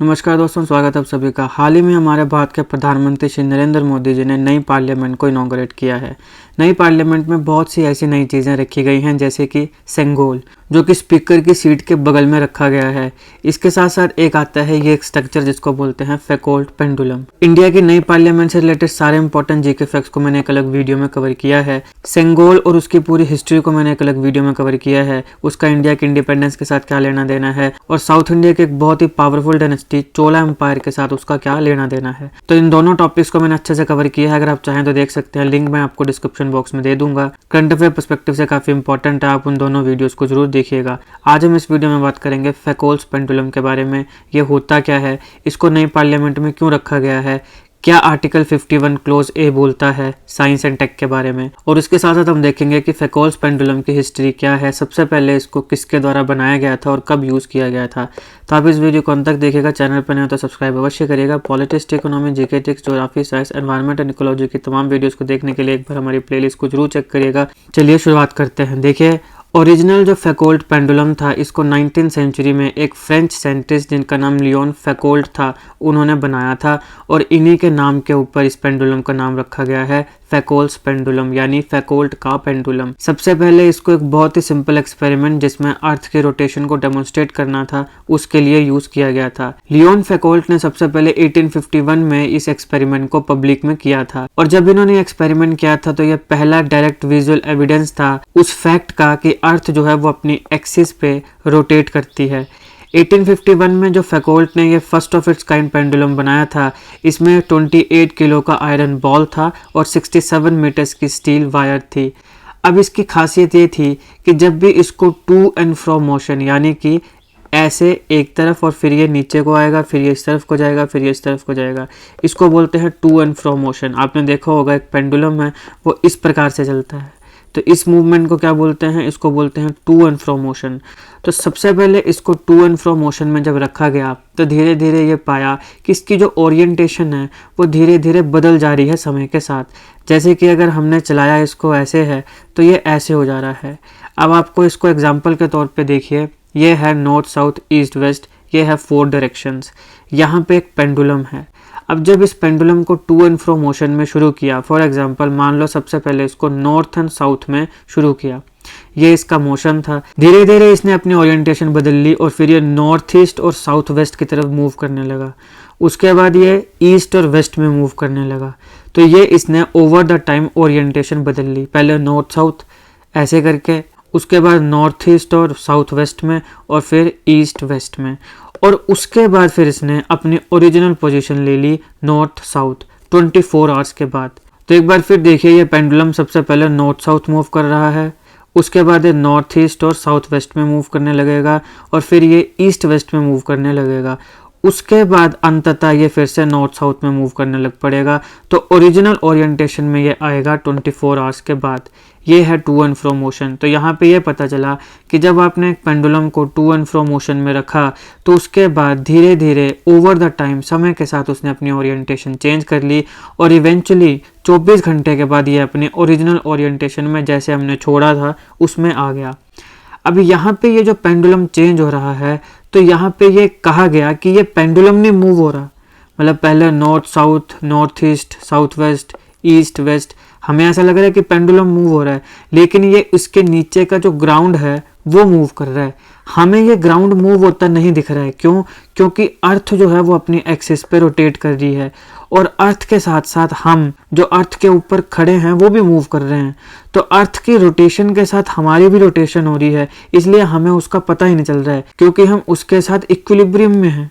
नमस्कार दोस्तों, स्वागत है आप सभी का। हाल ही में हमारे भारत के प्रधानमंत्री श्री नरेंद्र मोदी जी ने नई पार्लियामेंट को इनॉग्रेट किया है। नई पार्लियामेंट में बहुत सी ऐसी नई चीज़ें रखी गई हैं, जैसे कि सेंगोल, जो कि स्पीकर की सीट के बगल में रखा गया है। इसके साथ साथ एक आता है ये एक स्ट्रक्चर जिसको बोलते हैं फैकोल्ट पेंडुलम। इंडिया की नई पार्लियामेंट से रिलेटेड सारे इंपॉर्टेंट जीके फैक्ट्स को मैंने एक अलग वीडियो में कवर किया है। सेंगोल और उसकी पूरी हिस्ट्री को मैंने एक अलग वीडियो में कवर किया है। उसका इंडिया के इंडिपेंडेंस के साथ क्या लेना देना है, और साउथ इंडिया के एक बहुत ही पावरफुल डायनेस्टी चोला एम्पायर के साथ उसका क्या लेना देना है। तो इन दोनों टॉपिक्स को मैंने अच्छे से कवर किया है। अगर आप चाहें तो देख सकते हैं, लिंक मैं आपको डिस्क्रिप्शन बॉक्स में दे दूंगा। करंट अफेयर पर्सपेक्टिव से काफी इंपॉर्टेंट है, आप उन दोनों वीडियोस को जरूर देखिएगा। आज हम इस वीडियो में बात करेंगे फैकोल्ट पेंडुलम के बारे में। ये होता क्या है, इसको नई पार्लियामेंट में क्यों रखा गया है, क्या आर्टिकल 51 क्लोज ए बोलता है साइंस एंड टेक के बारे में, और उसके साथ साथ हम देखेंगे कि फैकोल्ट पेंडुलम की हिस्ट्री क्या है, सबसे पहले इसको किसके द्वारा बनाया गया था और कब यूज़ किया गया था। तो आप इस वीडियो को अंत तक देखिएगा। चैनल पर नहीं हो तो सब्सक्राइब अवश्य करिएगा। Politics, economy, GK, geography, science, environment and ecology की तमाम वीडियोज़ को देखने के लिए एक बार हमारी प्लेलिस्ट को जरूर चेक करिएगा। चलिए शुरुआत करते हैं। देखिए, ओरिजिनल जो फैकोल्ट पेंडुलम था, इसको 19th सेंचुरी में एक फ्रेंच साइंटिस्ट जिनका नाम लियोन फैकोल्ट था, उन्होंने बनाया था, और इन्हीं के नाम के ऊपर इस पेंडुलम का नाम रखा गया है फैकोल्ट पेंडुलम, यानी फैकोल्ट का पेंडुलम। सबसे पहले इसको एक बहुत ही सिंपल एक्सपेरिमेंट जिसमें अर्थ के रोटेशन को डेमोन्स्ट्रेट करना था, उसके लिए यूज किया गया था। लियोन फैकोल्ट ने सबसे पहले 1851 में इस एक्सपेरिमेंट को पब्लिक में किया था, और जब इन्होंने एक्सपेरिमेंट किया था तो यह पहला डायरेक्ट विजुअल एविडेंस था उस फैक्ट का कि अर्थ जो है वो अपनी एक्सिस पे रोटेट करती है। 1851 में जो फैकोल्ट ने ये first of its kind pendulum बनाया था, इसमें 28 किलो का आयरन बॉल था और 67 मीटर्स की स्टील वायर थी। अब इसकी खासियत ये थी कि जब भी इसको टू एंड फ्रो मोशन, यानी कि ऐसे एक तरफ और फिर ये नीचे को आएगा, फिर ये इस तरफ को जाएगा, फिर ये इस तरफ को जाएगा, इसको बोलते हैं टू एंड फ्रो मोशन। आपने देखा होगा एक पेंडुलम है वो इस प्रकार से चलता है, तो इस मूवमेंट को क्या बोलते हैं, इसको बोलते हैं टू एंड फ्रो मोशन। तो सबसे पहले इसको टू एंड फ्रो मोशन में जब रखा गया तो धीरे धीरे ये पाया कि इसकी जो ओरिएंटेशन है वो धीरे धीरे बदल जा रही है समय के साथ। जैसे कि अगर हमने चलाया इसको ऐसे है तो ये ऐसे हो जा रहा है। अब आपको इसको एग्जाम्पल के तौर पे देखिए, ये है नॉर्थ साउथ ईस्ट वेस्ट, ये है 4 डायरेक्शंस। यहाँ पे एक पेंडुलम है। अब जब इस पेंडुलम को टू एंड फ्रो मोशन में शुरू किया, फॉर एग्जांपल मान लो सबसे पहले इसको नॉर्थ एंड साउथ में शुरू किया, ये इसका मोशन था। धीरे धीरे इसने अपनी ओरिएंटेशन बदल ली और फिर ये नॉर्थ ईस्ट और साउथ वेस्ट की तरफ मूव करने लगा। उसके बाद ये ईस्ट और वेस्ट में मूव करने लगा। तो ये इसने ओवर द टाइम ओरिएंटेशन बदल ली, पहले नॉर्थ साउथ ऐसे करके, उसके बाद नॉर्थ ईस्ट और साउथ वेस्ट में, और फिर ईस्ट वेस्ट में, और उसके बाद फिर इसने अपनी ओरिजिनल पोजीशन ले ली नॉर्थ साउथ 24 आवर्स के बाद। तो एक बार फिर देखिए, ये पेंडुलम सबसे पहले नॉर्थ साउथ मूव कर रहा है, उसके बाद ये नॉर्थ ईस्ट और साउथ वेस्ट में मूव करने लगेगा, और फिर ये ईस्ट वेस्ट में मूव करने लगेगा। उसके बाद अंततः ये फिर से नॉर्थ साउथ में मूव करने लग पड़ेगा। तो ओरिजिनल ओरिएंटेशन में ये आएगा 24 आवर्स के बाद। ये है टू एंड फ्रो मोशन। तो यहाँ पे ये पता चला कि जब आपने एक पेंडुलम को टू एंड फ्रो मोशन में रखा तो उसके बाद धीरे धीरे ओवर द टाइम, समय के साथ उसने अपनी ओरिएंटेशन चेंज कर ली, और इवेंचुअली 24 घंटे के बाद ये अपने ओरिजिनल ओरिएंटेशन में, जैसे हमने छोड़ा था, उसमें आ गया। अब यहाँ पे ये जो पेंडुलम चेंज हो रहा है, तो यहाँ पे ये कहा गया कि ये पेंडुलम नहीं मूव हो रहा, मतलब पहले north south, north east, south west, east west, हमें ऐसा लग रहा है कि पेंडुलम मूव हो रहा है, लेकिन ये इसके नीचे का जो ग्राउंड है वो मूव कर रहा है। हमें ये ग्राउंड मूव होता नहीं दिख रहा है। क्यों? क्योंकि अर्थ जो है वो अपनी एक्सिस पे रोटेट कर रही है, और अर्थ के साथ साथ हम जो अर्थ के ऊपर खड़े हैं वो भी मूव कर रहे हैं। तो अर्थ की रोटेशन के साथ हमारी भी रोटेशन हो रही है, इसलिए हमें उसका पता ही नहीं चल रहा है, क्योंकि हम उसके साथ इक्विलिब्रियम में हैं।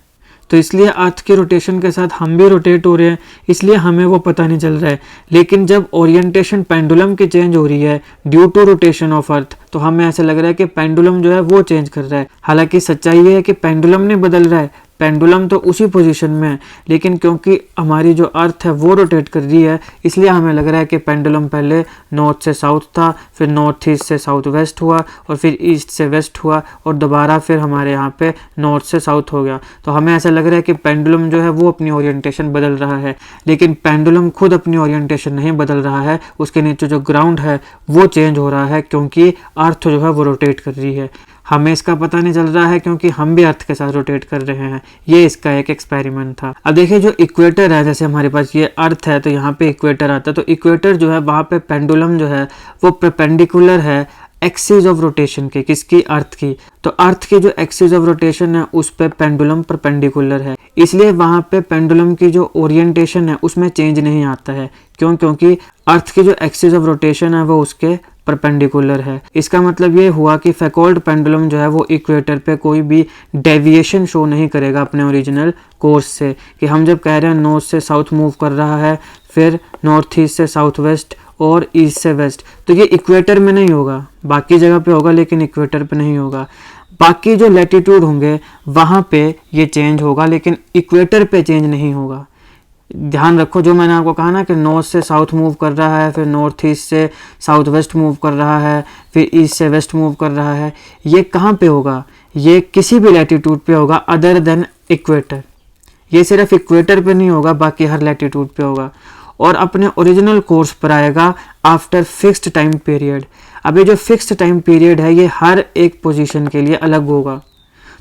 तो इसलिए अर्थ की रोटेशन के साथ हम भी रोटेट हो रहे हैं, इसलिए हमें वो पता नहीं चल रहा है। लेकिन जब ओरिएंटेशन पेंडुलम की चेंज हो रही है due to rotation of earth, तो हमें ऐसा लग रहा है कि पेंडुलम जो है वो चेंज कर रहा है। हालांकि सच्चाई ये है कि पेंडुलम नहीं बदल रहा है, पेंडुलम तो उसी पोजीशन में है, लेकिन क्योंकि हमारी जो अर्थ है वो रोटेट कर रही है, इसलिए हमें लग रहा है कि पेंडुलम पहले नॉर्थ से साउथ था, फिर नॉर्थ ईस्ट से साउथ वेस्ट हुआ, और फिर ईस्ट से वेस्ट हुआ, और दोबारा फिर हमारे यहाँ पे नॉर्थ से साउथ हो गया। तो हमें ऐसा लग रहा है कि पेंडुलम जो है वो अपनी ओरिएंटेशन बदल रहा है, लेकिन पेंडुलम खुद अपनी ओरिएंटेशन नहीं बदल रहा है, उसके नीचे जो ग्राउंड है वो चेंज हो रहा है, क्योंकि अर्थ जो है वो रोटेट कर रही है। हमें इसका पता नहीं चल रहा है क्योंकि हम भी अर्थ के साथ रोटेट कर रहे हैं। ये इसका एक एक्सपेरिमेंट था। अब देखिए जो इक्वेटर है, जैसे हमारे पास ये अर्थ है तो यहाँ पे इक्वेटर आता है, तो इक्वेटर जो है वहाँ पे पेंडुलम जो है वो परपेंडिकुलर है एक्सिस ऑफ रोटेशन के, किसकी, अर्थ की। तो अर्थ की जो एक्सिस ऑफ रोटेशन है उस पे पेंडुलम परपेंडिकुलर है, इसलिए वहां पे पेंडुलम की जो ओरिएंटेशन है उसमें चेंज नहीं आता है। क्यों? क्योंकि अर्थ की जो एक्सिस ऑफ रोटेशन है वो उसके परपेंडिकुलर है। इसका मतलब ये हुआ कि फैकोल्ट पेंडुलम जो है वो इक्वेटर पे कोई भी डेविएशन शो नहीं करेगा अपने ओरिजिनल कोर्स से, कि हम जब कह रहे हैं नॉर्थ से साउथ मूव कर रहा है, फिर नॉर्थ ईस्ट से साउथ वेस्ट और ईस्ट से वेस्ट, तो ये इक्वेटर में नहीं होगा, बाकी जगह पे होगा लेकिन इक्वेटर पे नहीं होगा। बाकी जो लैटिट्यूड होंगे वहाँ पे ये चेंज होगा लेकिन इक्वेटर पे चेंज नहीं होगा। ध्यान रखो, जो मैंने आपको कहा ना कि नॉर्थ से साउथ मूव कर रहा है, फिर नॉर्थ ईस्ट से साउथ वेस्ट मूव कर रहा है, फिर ईस्ट से वेस्ट मूव कर रहा है, ये कहाँ पे होगा? ये किसी भी लैटिट्यूड पे होगा अदर देन इक्वेटर। ये सिर्फ इक्वेटर पे नहीं होगा, बाकी हर लैटिट्यूड पे होगा और अपने ओरिजिनल कोर्स पर आएगा आफ्टर फिक्स्ड टाइम पीरियड। अब ये जो फिक्स्ड टाइम पीरियड है ये हर एक पोजीशन के लिए अलग होगा।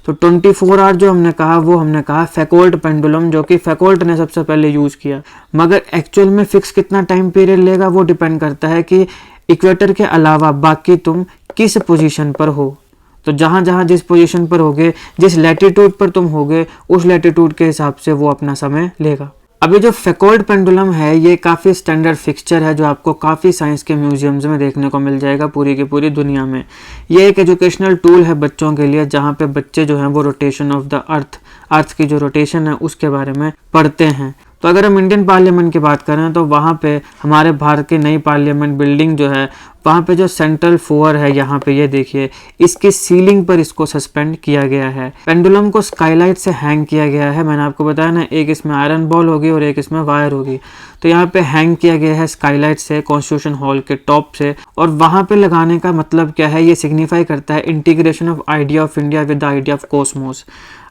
तो 24 आवर जो हमने कहा वो हमने कहा फैकोल्ट पेंडुलम, जो कि फैकोल्ट ने सबसे पहले यूज़ किया, मगर एक्चुअल में फिक्स कितना टाइम पीरियड लेगा वो डिपेंड करता है कि इक्वेटर के अलावा बाकी तुम किस पोजीशन पर हो। तो जहाँ जहाँ जिस पोजीशन पर होगे, जिस लैटिट्यूड पर तुम होगे, उस लैटिट्यूड के हिसाब से वो अपना समय लेगा। अभी जो फैकोल्ट पेंडुलम है ये काफ़ी स्टैंडर्ड फिक्सचर है जो आपको काफ़ी साइंस के म्यूजियम्स में देखने को मिल जाएगा पूरी की पूरी दुनिया में। ये एक एजुकेशनल टूल है बच्चों के लिए, जहाँ पे बच्चे जो हैं वो रोटेशन ऑफ द अर्थ की जो रोटेशन है उसके बारे में पढ़ते हैं। तो अगर हम इंडियन पार्लियामेंट की बात करें तो वहाँ पे हमारे भारत की नई पार्लियामेंट बिल्डिंग जो है, वहाँ पे जो सेंट्रल फ्लोर है, यहाँ पे ये देखिए, इसकी सीलिंग पर इसको सस्पेंड किया गया है। पेंडुलम को स्काईलाइट से हैंग किया गया है। मैंने आपको बताया ना, एक इसमें आयरन बॉल होगी और एक इसमें वायर होगी। तो यहाँ पे हैंग किया गया है स्काईलाइट से, कॉन्स्टिट्यूशन हॉल के टॉप से। और वहाँ पे लगाने का मतलब क्या है? ये सिग्निफाई करता है integration of idea of India with the idea of Cosmos.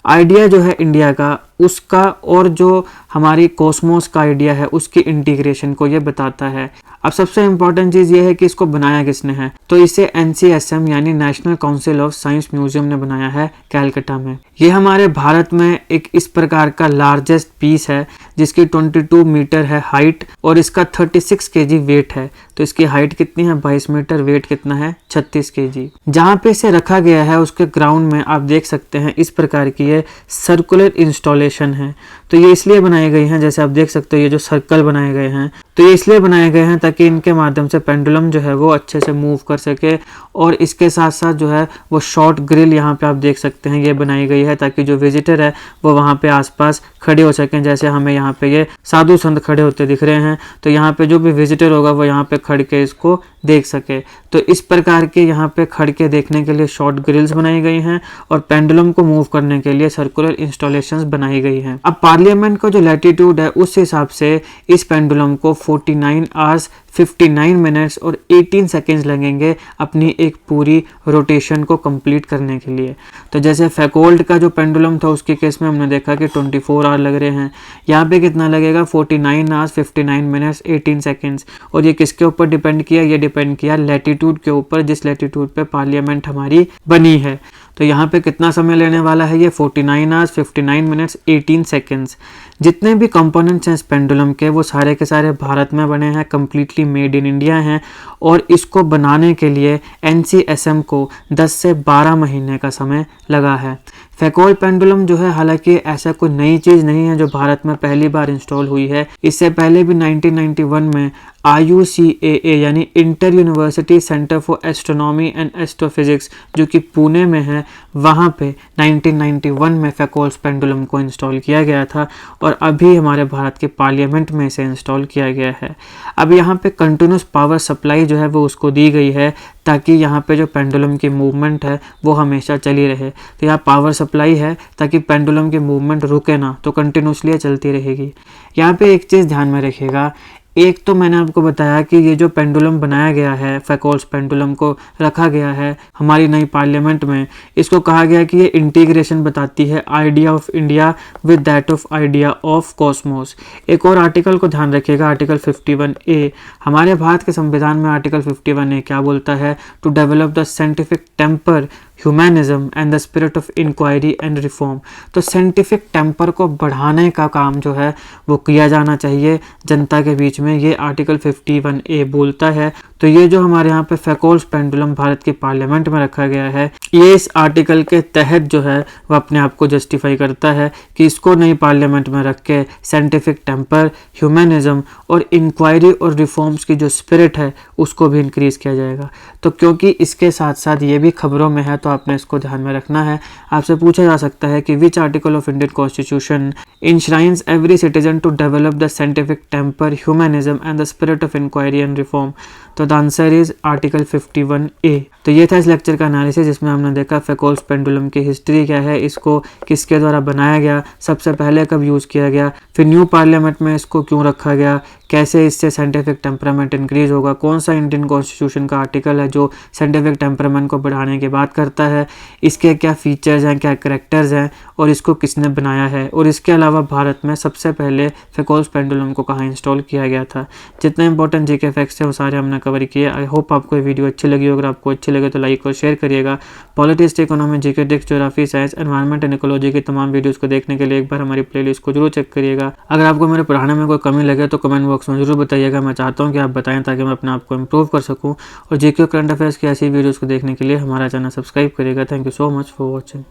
Idea जो है इंडिया का, उसका और जो हमारी कॉस्मोस का आइडिया है उसकी इंटीग्रेशन को ये बताता है। अब सबसे इम्पॉर्टेंट चीज़ ये है कि इसको बनाया किसने है, तो इसे NCSM यानी national council of science museum ने बनाया है कैलकाटा में। ये हमारे भारत में एक इस प्रकार का लार्जेस्ट पीस है जिसकी 22 मीटर है हाइट और इसका 36 kg वेट है। तो इसकी हाइट कितनी है? 22 मीटर, वेट कितना है? 36 kg। जहाँ पे इसे रखा गया है उसके ग्राउंड में आप देख सकते हैं इस प्रकार की ये सर्कुलर इंस्टॉलेशन है। तो ये इसलिए बनाए गए हैं, जैसे आप देख सकते हो ये जो सर्कल बनाए गए हैं, तो ये इसलिए बनाए गए हैं ताकि इनके माध्यम से पेंडुलम जो है वो अच्छे से मूव कर सके। और इसके साथ साथ जो है वो शॉर्ट ग्रिल यहाँ पे आप देख सकते हैं ये बनाई गई है ताकि जो विजिटर है वो वहाँ पे आसपास खड़े हो सकें। जैसे हमें यहाँ पे ये साधु संत खड़े होते दिख रहे हैं, तो यहाँ पे जो भी विजिटर होगा वो यहाँ पे खड़ के इसको देख सके। तो इस प्रकार के यहाँ पे खड़ के देखने के लिए शॉर्ट ग्रिल्स बनाई गई हैं और पेंडुलम को मूव करने के लिए सर्कुलर इंस्टॉलेशंस बनाई गई हैं। अब पार्लियामेंट का जो लैटिट्यूड है उस हिसाब से इस पेंडुलम को 49 आवर्स 59 मिनट्स और 18 सेकेंड्स लगेंगे अपनी एक पूरी रोटेशन को कंप्लीट करने के लिए। तो जैसे फैकोल्ट का जो पेंडुलम था उसके केस में हमने देखा कि 24 आवर लग रहे हैं, यहाँ पे कितना लगेगा? 49 आवर्स 59 मिनट्स 18 सेकेंड्स। और ये किसके ऊपर डिपेंड किया? ये डिपेंड किया लैटिट्यूड के ऊपर, जिस लैटिट्यूड पे पार्लियामेंट हमारी बनी है। तो यहाँ पे कितना समय लेने वाला है? ये 49 आवर्स 59 मिनट्स 18 सेकेंड्स। जितने भी कंपोनेंट्स हैं इस पेंडुलम के वो सारे के सारे भारत में बने हैं, कम्प्लीटली मेड इन इंडिया हैं। और इसको बनाने के लिए NCSM को 10 से 12 महीने का समय लगा है। फैकोल्ट पेंडुलम जो है हालांकि ऐसा कोई नई चीज़ नहीं है जो भारत में पहली बार इंस्टॉल हुई है। इससे पहले भी 1991 में IUCAA यानी inter university centre for astronomy and astrophysics जो कि पुणे में है, वहाँ पे 1991 में फैकोल्ट पेंडुलम को इंस्टॉल किया गया था और अभी हमारे भारत के पार्लियामेंट में इसे इंस्टॉल किया गया है। अब यहाँ पे कंटिन्यूस पावर सप्लाई जो है वो उसको दी गई है ताकि यहाँ पे जो पेंडुलम की मूवमेंट है वो हमेशा चली रहे। तो यहाँ पावर सप्लाई है ताकि पेंडुलम की मूवमेंट रुके ना, तो कंटिन्यूसली चलती रहेगी। यहाँ पे एक चीज़ ध्यान में रखिएगा, एक तो मैंने आपको बताया कि ये जो पेंडुलम बनाया गया है, फैकोल्ट पेंडुलम को रखा गया है हमारी नई पार्लियामेंट में, इसको कहा गया कि ये इंटीग्रेशन बताती है idea of India with that of idea of Cosmos. एक और आर्टिकल को ध्यान रखिएगा, आर्टिकल 51A। हमारे भारत के संविधान में आर्टिकल 51A क्या बोलता है? To develop the scientific temper humanism and the spirit of inquiry and reform. तो साइंटिफिक टेम्पर को बढ़ाने का काम जो है वो किया जाना चाहिए जनता के बीच में, ये आर्टिकल 51A बोलता है। तो ये जो हमारे यहाँ पे फैकोल्स पेंडुलम भारत की पार्लियामेंट में रखा गया है, ये इस आर्टिकल के तहत जो है वो अपने आप को जस्टिफाई करता है कि इसको नई पार्लियामेंट में रख के साइंटिफिक टेम्पर, ह्यूमनिज्म और इंक्वायरी और रिफॉर्म्स की जो स्पिरिट है उसको भी इंक्रीज किया जाएगा। तो क्योंकि इसके साथ साथ ये भी खबरों में है तो आपने इसको ध्यान में रखना है। आपसे पूछा जा सकता है कि which article of Indian constitution enshrines every citizen to develop the scientific temper, humanism and the spirit of inquiry and reform. तो the answer is article 51A। तो ये था इस लेक्चर का एनालिसिस, जिसमें हमने देखा फैकोल्स पेंडुलम की हिस्ट्री क्या है, इसको किसके द्वारा बनाया गया, सबसे पहले कब यूज़ किया गया, फिर न्यू पार्लियामेंट में इसको क्यों रखा गया, कैसे इससे साइंटिफिक टेम्परामेंट इंक्रीज होगा, कौन सा इंडियन कॉन्स्टिट्यूशन का आर्टिकल है जो साइंटिफिक टेम्परामेंट को बढ़ाने की बात करता है, इसके क्या फीचर्स हैं, क्या करैक्टर्स हैं और इसको किसने बनाया है, और इसके अलावा भारत में सबसे पहले फैकोल्स पेंडुलम को कहाँ इंस्टॉल किया गया था। जितने इंपॉर्टेंट जीके फैक्ट्स हैं वो सारे हमने कवर किए। आई होप आपको ये वीडियो अच्छी लगी हो। अगर आपको अच्छी लगे तो लाइक और शेयर करिएगा। Politics, economy, GK, Dix, geography, science, environment and ecology की तमाम वीडियोस को देखने के लिए एक बार हमारी प्लेलिस्ट को जरूर चेक करिएगा। अगर आपको मेरे पढ़ाने में कोई कमी लगे तो कमेंट बॉक्स में जरूर बताइएगा। मैं चाहता हूँ कि आप बताएं ताकि मैं अपने आप को इम्प्रूव कर सकूँ। और जीके करंट अफेयर्स की ऐसी वीडियोज़ को देखने के लिए हमारा चैनल सब्सक्राइब करिएगा। Thank you so much for watching.